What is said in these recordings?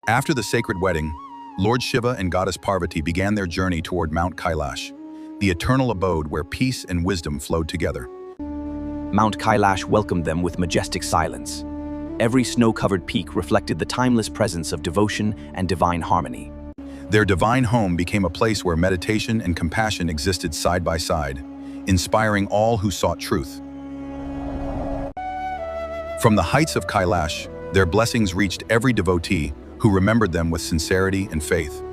After the sacred wedding, Lord Shiva and Goddess Parvati began their journey toward Mount Kailash, the eternal abode where peace and wisdom flowed together. Mount Kailash welcomed them with majestic silence. Every snow-covered peak reflected the timeless presence of devotion and divine harmony. Their divine home became a place where meditation and compassion existed side by side, inspiring all who sought truth. From the heights of Kailash, their blessings reached every devotee who remembered them with sincerity and faith.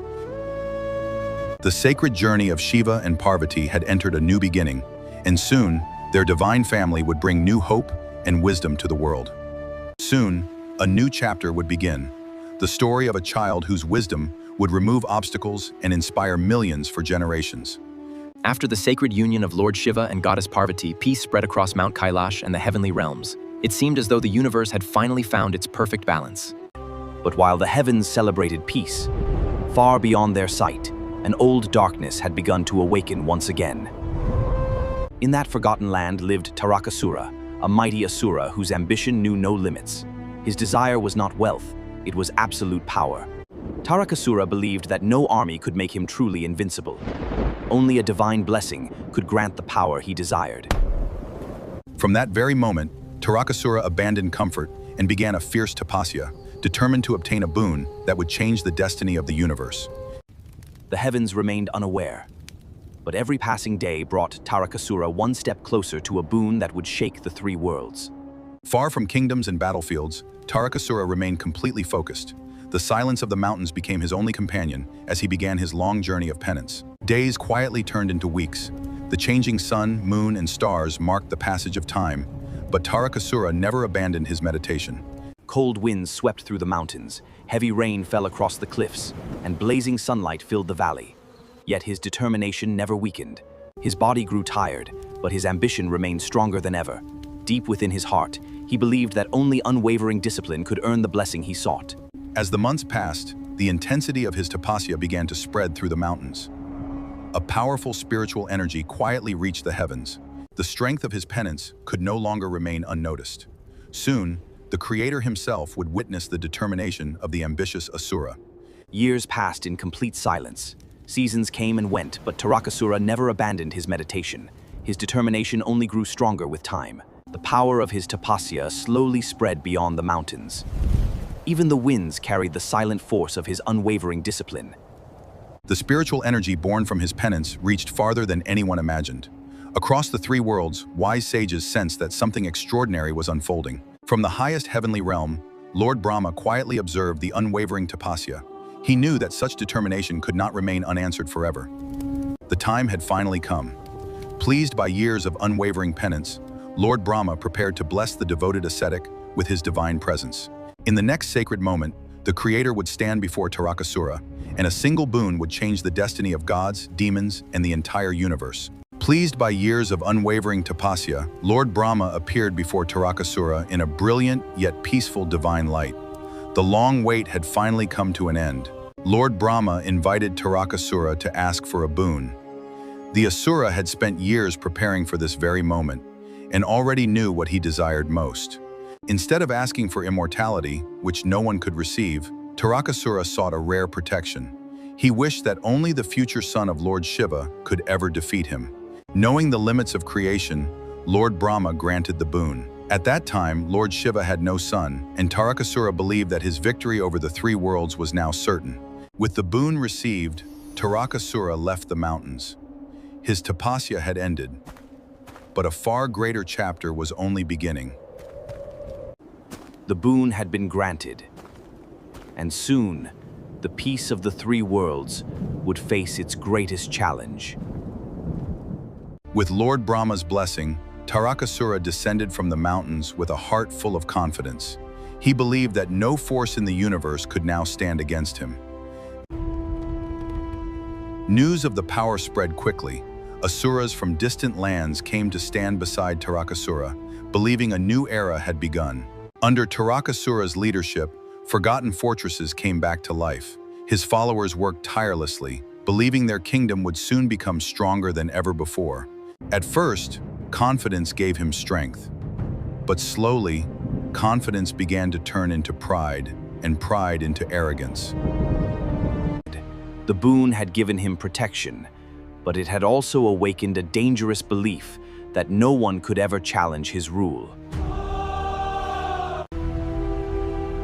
The sacred journey of Shiva and Parvati had entered a new beginning, and soon, their divine family would bring new hope and wisdom to the world. Soon, a new chapter would begin, the story of a child whose wisdom would remove obstacles and inspire millions for generations. After the sacred union of Lord Shiva and Goddess Parvati, peace spread across Mount Kailash and the heavenly realms. It seemed as though the universe had finally found its perfect balance. But while the heavens celebrated peace, far beyond their sight, an old darkness had begun to awaken once again. In that forgotten land lived Tarakasura, a mighty asura whose ambition knew no limits. His desire was not wealth, it was absolute power. Tarakasura believed that no army could make him truly invincible. Only a divine blessing could grant the power he desired. From that very moment, Tarakasura abandoned comfort and began a fierce tapasya, determined to obtain a boon that would change the destiny of the universe. The heavens remained unaware, but every passing day brought Tarakasura one step closer to a boon that would shake the three worlds. Far from kingdoms and battlefields, Tarakasura remained completely focused. The silence of the mountains became his only companion as he began his long journey of penance. Days quietly turned into weeks. The changing sun, moon, and stars marked the passage of time, but Tarakasura never abandoned his meditation. Cold winds swept through the mountains, heavy rain fell across the cliffs, and blazing sunlight filled the valley. Yet his determination never weakened. His body grew tired, but his ambition remained stronger than ever. Deep within his heart, he believed that only unwavering discipline could earn the blessing he sought. As the months passed, the intensity of his tapasya began to spread through the mountains. A powerful spiritual energy quietly reached the heavens. The strength of his penance could no longer remain unnoticed. Soon, the Creator himself would witness the determination of the ambitious Asura. Years passed in complete silence. Seasons came and went, but Tarakasura never abandoned his meditation. His determination only grew stronger with time. The power of his tapasya slowly spread beyond the mountains. Even the winds carried the silent force of his unwavering discipline. The spiritual energy born from his penance reached farther than anyone imagined. Across the three worlds, wise sages sensed that something extraordinary was unfolding. From the highest heavenly realm, Lord Brahma quietly observed the unwavering tapasya. He knew that such determination could not remain unanswered forever. The time had finally come. Pleased by years of unwavering penance, Lord Brahma prepared to bless the devoted ascetic with his divine presence. In the next sacred moment, the Creator would stand before Tarakasura, and a single boon would change the destiny of gods, demons, and the entire universe. Pleased by years of unwavering tapasya, Lord Brahma appeared before Tarakasura in a brilliant yet peaceful divine light. The long wait had finally come to an end. Lord Brahma invited Tarakasura to ask for a boon. The Asura had spent years preparing for this very moment, and already knew what he desired most. Instead of asking for immortality, which no one could receive, Tarakasura sought a rare protection. He wished that only the future son of Lord Shiva could ever defeat him. Knowing the limits of creation, Lord Brahma granted the boon. At that time, Lord Shiva had no son, and Tarakasura believed that his victory over the three worlds was now certain. With the boon received, Tarakasura left the mountains. His tapasya had ended, but a far greater chapter was only beginning. The boon had been granted, and soon, the peace of the three worlds would face its greatest challenge. With Lord Brahma's blessing, Tarakasura descended from the mountains with a heart full of confidence. He believed that no force in the universe could now stand against him. News of the power spread quickly. Asuras from distant lands came to stand beside Tarakasura, believing a new era had begun. Under Tarakasura's leadership, forgotten fortresses came back to life. His followers worked tirelessly, believing their kingdom would soon become stronger than ever before. At first, confidence gave him strength. But slowly, confidence began to turn into pride. and pride into arrogance. The boon had given him protection, but it had also awakened a dangerous belief that no one could ever challenge his rule.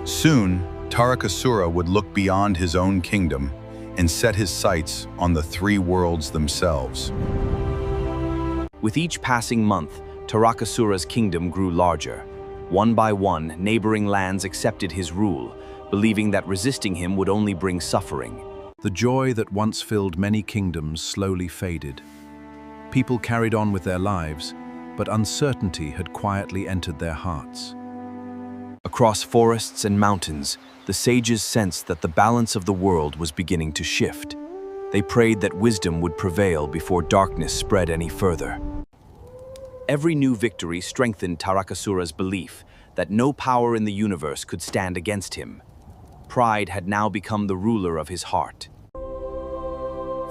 Soon, Tarakasura would look beyond his own kingdom and set his sights on the three worlds themselves. With each passing month, Tarakasura's kingdom grew larger. One by one, neighboring lands accepted his rule, believing that resisting him would only bring suffering. The joy that once filled many kingdoms slowly faded. People carried on with their lives, but uncertainty had quietly entered their hearts. Across forests and mountains, the sages sensed that the balance of the world was beginning to shift. They prayed that wisdom would prevail before darkness spread any further. Every new victory strengthened Tarakasura's belief that no power in the universe could stand against him. Pride had now become the ruler of his heart.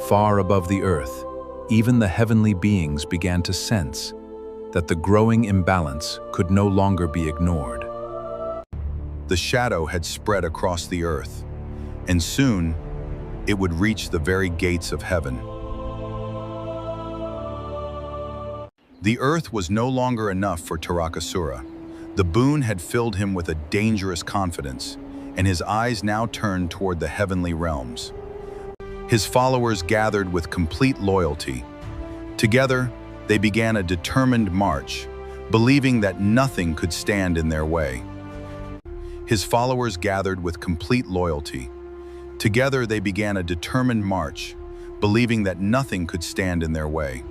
Far above the earth, even the heavenly beings began to sense that the growing imbalance could no longer be ignored. The shadow had spread across the earth, and soon it would reach the very gates of heaven. The earth was no longer enough for Tarakasura. The boon had filled him with a dangerous confidence, and his eyes now turned toward the heavenly realms. His followers gathered with complete loyalty. Together, they began a determined march, believing that nothing could stand in their way. His followers gathered with complete loyalty. Together, they began a determined march, believing that nothing could stand in their way.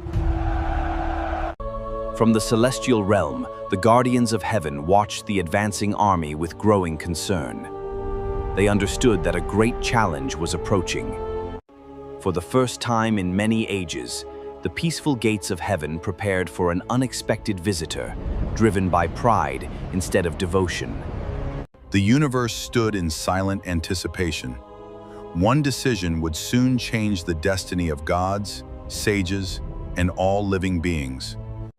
From the celestial realm, the guardians of heaven watched the advancing army with growing concern. They understood that a great challenge was approaching. For the first time in many ages, the peaceful gates of heaven prepared for an unexpected visitor, driven by pride instead of devotion. The universe stood in silent anticipation. One decision would soon change the destiny of gods, sages, and all living beings.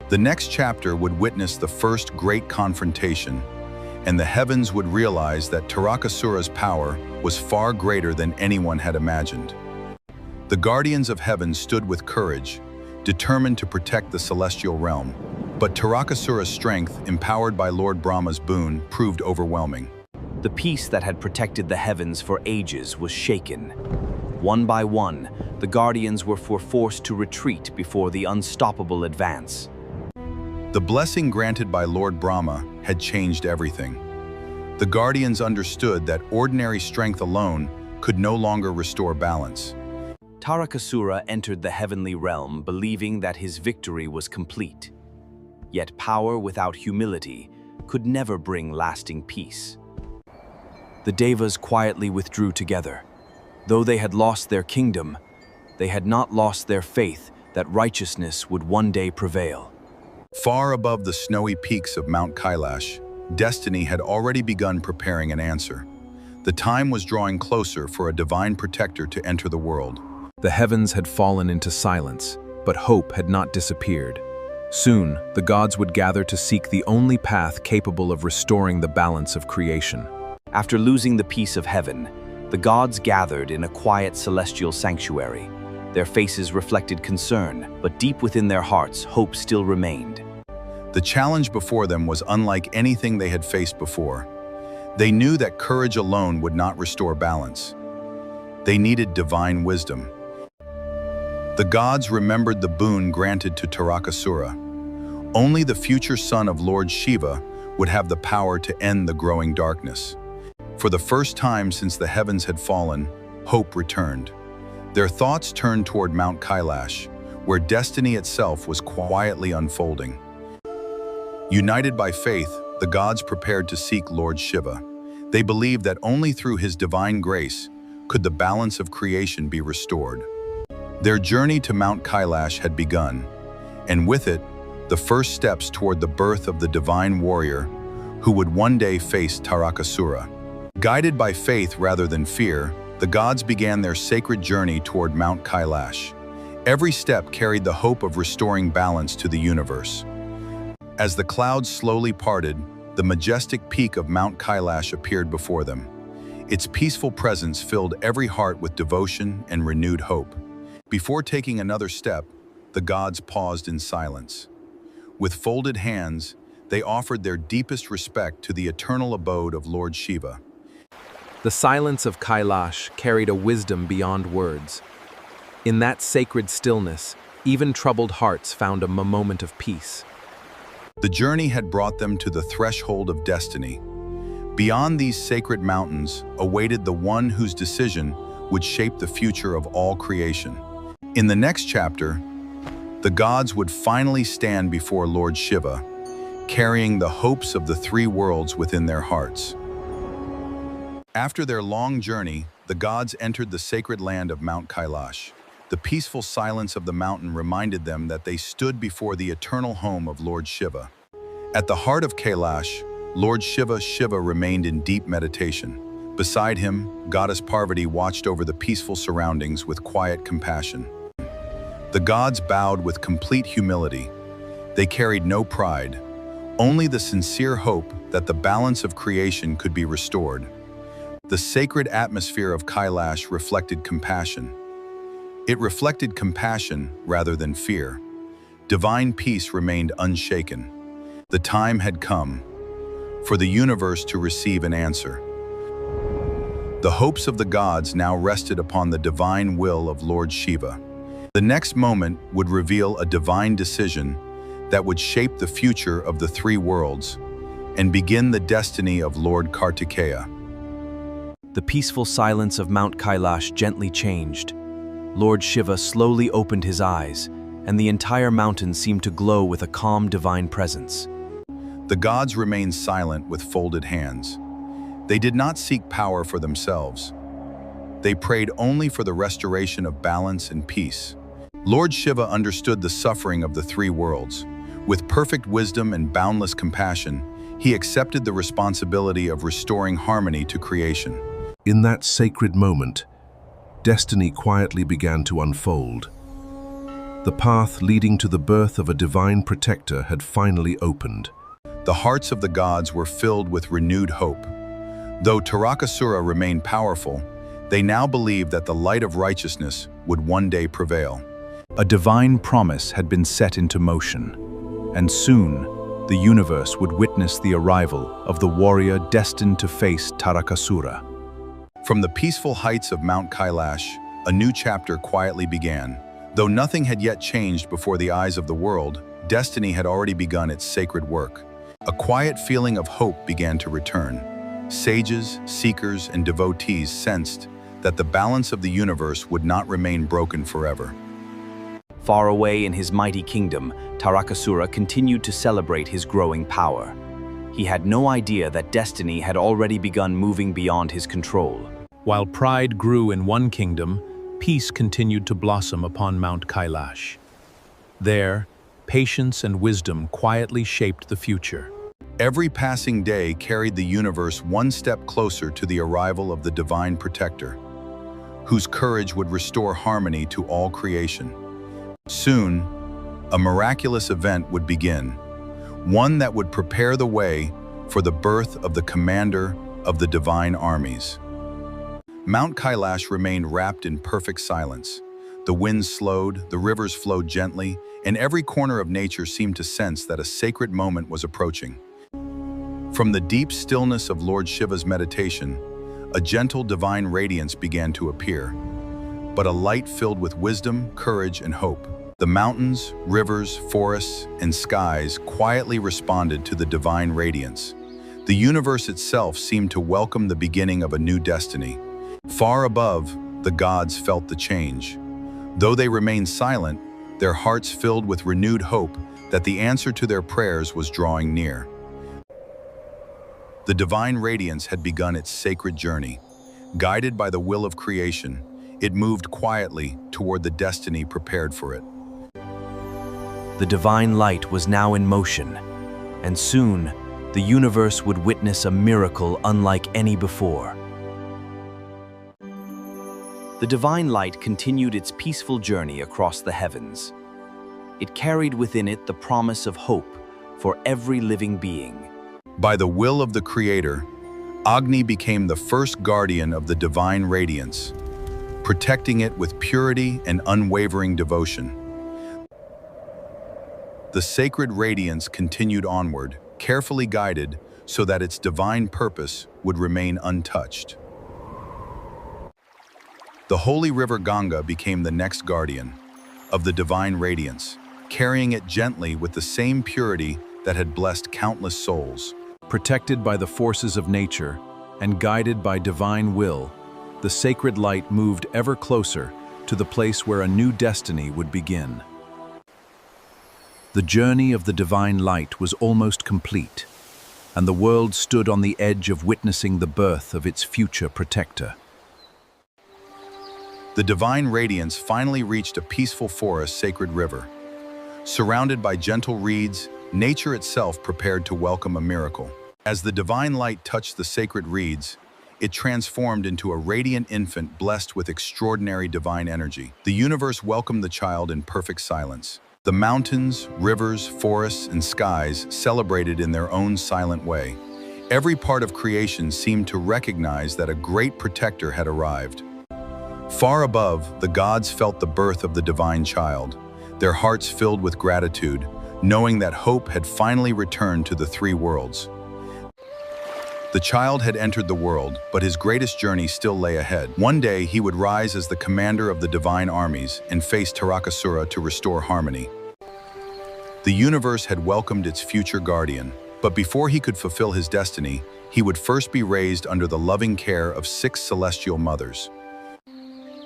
The next chapter would witness the first great confrontation, and the heavens would realize that Tarakasura's power was far greater than anyone had imagined. The guardians of heaven stood with courage, determined to protect the celestial realm. But Tarakasura's strength, empowered by Lord Brahma's boon, proved overwhelming. The peace that had protected the heavens for ages was shaken. One by one, the guardians were forced to retreat before the unstoppable advance. The blessing granted by Lord Brahma had changed everything. The guardians understood that ordinary strength alone could no longer restore balance. Tarakasura entered the heavenly realm believing that his victory was complete. Yet power without humility could never bring lasting peace. The Devas quietly withdrew together. Though they had lost their kingdom, they had not lost their faith that righteousness would one day prevail. Far above the snowy peaks of Mount Kailash, destiny had already begun preparing an answer. The time was drawing closer for a divine protector to enter the world. The heavens had fallen into silence, but hope had not disappeared. Soon, the gods would gather to seek the only path capable of restoring the balance of creation. After losing the peace of heaven, the gods gathered in a quiet celestial sanctuary. Their faces reflected concern, but deep within their hearts, hope still remained. The challenge before them was unlike anything they had faced before. They knew that courage alone would not restore balance. They needed divine wisdom. The gods remembered the boon granted to Tarakasura. Only the future son of Lord Shiva would have the power to end the growing darkness. For the first time since the heavens had fallen, hope returned. Their thoughts turned toward Mount Kailash, where destiny itself was quietly unfolding. United by faith, the gods prepared to seek Lord Shiva. They believed that only through his divine grace could the balance of creation be restored. Their journey to Mount Kailash had begun, and with it, the first steps toward the birth of the divine warrior who would one day face Tarakasura. Guided by faith rather than fear, the gods began their sacred journey toward Mount Kailash. Every step carried the hope of restoring balance to the universe. As the clouds slowly parted, the majestic peak of Mount Kailash appeared before them. Its peaceful presence filled every heart with devotion and renewed hope. Before taking another step, the gods paused in silence. With folded hands, they offered their deepest respect to the eternal abode of Lord Shiva. The silence of Kailash carried a wisdom beyond words. In that sacred stillness, even troubled hearts found a moment of peace. The journey had brought them to the threshold of destiny. Beyond these sacred mountains awaited the one whose decision would shape the future of all creation. In the next chapter, the gods would finally stand before Lord Shiva, carrying the hopes of the three worlds within their hearts. After their long journey, the gods entered the sacred land of Mount Kailash. The peaceful silence of the mountain reminded them that they stood before the eternal home of Lord Shiva. At the heart of Kailash, Lord Shiva remained in deep meditation. Beside him, Goddess Parvati watched over the peaceful surroundings with quiet compassion. The gods bowed with complete humility. They carried no pride, only the sincere hope that the balance of creation could be restored. The sacred atmosphere of Kailash reflected compassion. It reflected compassion rather than fear. Divine peace remained unshaken. The time had come for the universe to receive an answer. The hopes of the gods now rested upon the divine will of Lord Shiva. The next moment would reveal a divine decision that would shape the future of the three worlds and begin the destiny of Lord Kartikeya. The peaceful silence of Mount Kailash gently changed. Lord Shiva slowly opened his eyes, and the entire mountain seemed to glow with a calm divine presence. The gods remained silent with folded hands. They did not seek power for themselves. They prayed only for the restoration of balance and peace. Lord Shiva understood the suffering of the three worlds. With perfect wisdom and boundless compassion, he accepted the responsibility of restoring harmony to creation. In that sacred moment, destiny quietly began to unfold. The path leading to the birth of a divine protector had finally opened. The hearts of the gods were filled with renewed hope. Though Tarakasura remained powerful, they now believed that the light of righteousness would one day prevail. A divine promise had been set into motion, and soon the universe would witness the arrival of the warrior destined to face Tarakasura. From the peaceful heights of Mount Kailash, a new chapter quietly began. Though nothing had yet changed before the eyes of the world, destiny had already begun its sacred work. A quiet feeling of hope began to return. Sages, seekers, and devotees sensed that the balance of the universe would not remain broken forever. Far away in his mighty kingdom, Tarakasura continued to celebrate his growing power. He had no idea that destiny had already begun moving beyond his control. While pride grew in one kingdom, peace continued to blossom upon Mount Kailash. There, patience and wisdom quietly shaped the future. Every passing day carried the universe one step closer to the arrival of the divine protector, whose courage would restore harmony to all creation. Soon, a miraculous event would begin, one that would prepare the way for the birth of the commander of the divine armies. Mount Kailash remained wrapped in perfect silence. The winds slowed, the rivers flowed gently, and every corner of nature seemed to sense that a sacred moment was approaching. From the deep stillness of Lord Shiva's meditation, a gentle divine radiance began to appear, but a light filled with wisdom, courage, and hope. The mountains, rivers, forests, and skies quietly responded to the divine radiance. The universe itself seemed to welcome the beginning of a new destiny. Far above, the gods felt the change. Though they remained silent, their hearts filled with renewed hope that the answer to their prayers was drawing near. The divine radiance had begun its sacred journey. Guided by the will of creation, it moved quietly toward the destiny prepared for it. The divine light was now in motion, and soon the universe would witness a miracle unlike any before. The divine light continued its peaceful journey across the heavens. It carried within it the promise of hope for every living being. By the will of the Creator, Agni became the first guardian of the divine radiance, protecting it with purity and unwavering devotion. The sacred radiance continued onward, carefully guided so that its divine purpose would remain untouched. The holy river Ganga became the next guardian of the divine radiance, carrying it gently with the same purity that had blessed countless souls. Protected by the forces of nature and guided by divine will, the sacred light moved ever closer to the place where a new destiny would begin. The journey of the divine light was almost complete, and the world stood on the edge of witnessing the birth of its future protector. The divine radiance finally reached a peaceful forest sacred river. Surrounded by gentle reeds, nature itself prepared to welcome a miracle. As the divine light touched the sacred reeds, it transformed into a radiant infant blessed with extraordinary divine energy. The universe welcomed the child in perfect silence. The mountains, rivers, forests, and skies celebrated in their own silent way. Every part of creation seemed to recognize that a great protector had arrived. Far above, the gods felt the birth of the divine child, their hearts filled with gratitude, knowing that hope had finally returned to the three worlds. The child had entered the world, but his greatest journey still lay ahead. One day, he would rise as the commander of the divine armies and face Tarakasura to restore harmony. The universe had welcomed its future guardian, but before he could fulfill his destiny, he would first be raised under the loving care of 6 celestial mothers.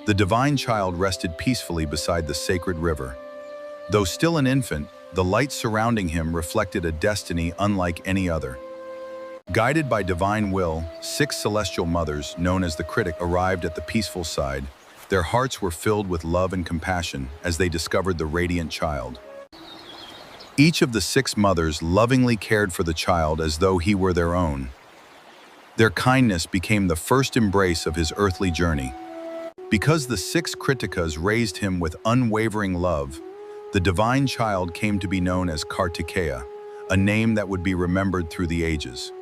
The divine child rested peacefully beside the sacred river. Though still an infant, the light surrounding him reflected a destiny unlike any other. Guided by divine will, 6 celestial mothers, known as the Critic, arrived at the peaceful side. Their hearts were filled with love and compassion as they discovered the radiant child. Each of the 6 mothers lovingly cared for the child as though he were their own. Their kindness became the first embrace of his earthly journey. Because the 6 Kritikas raised him with unwavering love, the divine child came to be known as Kartikeya, a name that would be remembered through the ages.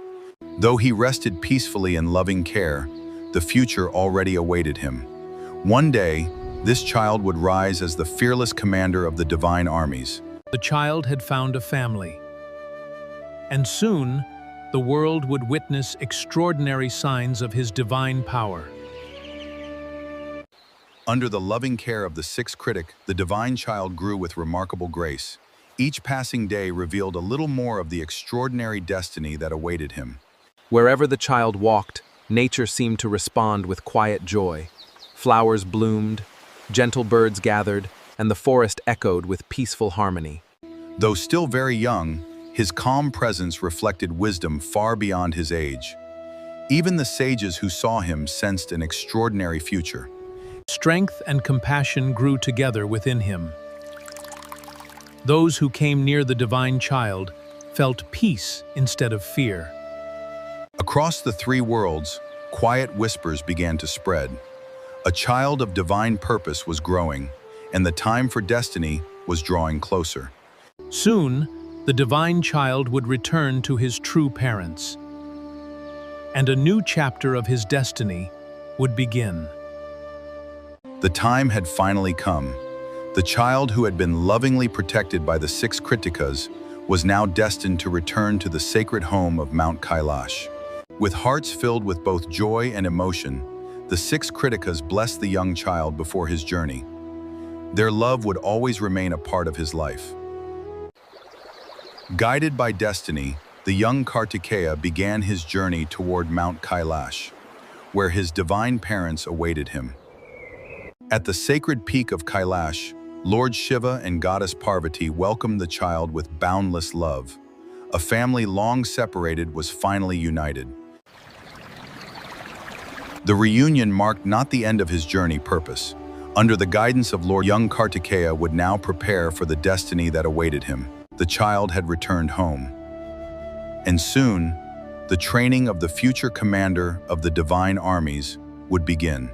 Though he rested peacefully in loving care, the future already awaited him. One day, this child would rise as the fearless commander of the divine armies. The child had found a family, and soon the world would witness extraordinary signs of his divine power. Under the loving care of the 6 Critic, the divine child grew with remarkable grace. Each passing day revealed a little more of the extraordinary destiny that awaited him. Wherever the child walked, nature seemed to respond with quiet joy. Flowers bloomed, gentle birds gathered, and the forest echoed with peaceful harmony. Though still very young, his calm presence reflected wisdom far beyond his age. Even the sages who saw him sensed an extraordinary future. Strength and compassion grew together within him. Those who came near the divine child felt peace instead of fear. Across the 3 worlds, quiet whispers began to spread. A child of divine purpose was growing, and the time for destiny was drawing closer. Soon, the divine child would return to his true parents, and a new chapter of his destiny would begin. The time had finally come. The child who had been lovingly protected by the 6 Kritikas was now destined to return to the sacred home of Mount Kailash. With hearts filled with both joy and emotion, the 6 Kritikas blessed the young child before his journey. Their love would always remain a part of his life. Guided by destiny, the young Kartikeya began his journey toward Mount Kailash, where his divine parents awaited him. At the sacred peak of Kailash, Lord Shiva and Goddess Parvati welcomed the child with boundless love. A family long separated was finally united. The reunion marked not the end of his journey purpose. Under the guidance of Lord, young Kartikeya would now prepare for the destiny that awaited him. The child had returned home. And soon, the training of the future commander of the divine armies would begin.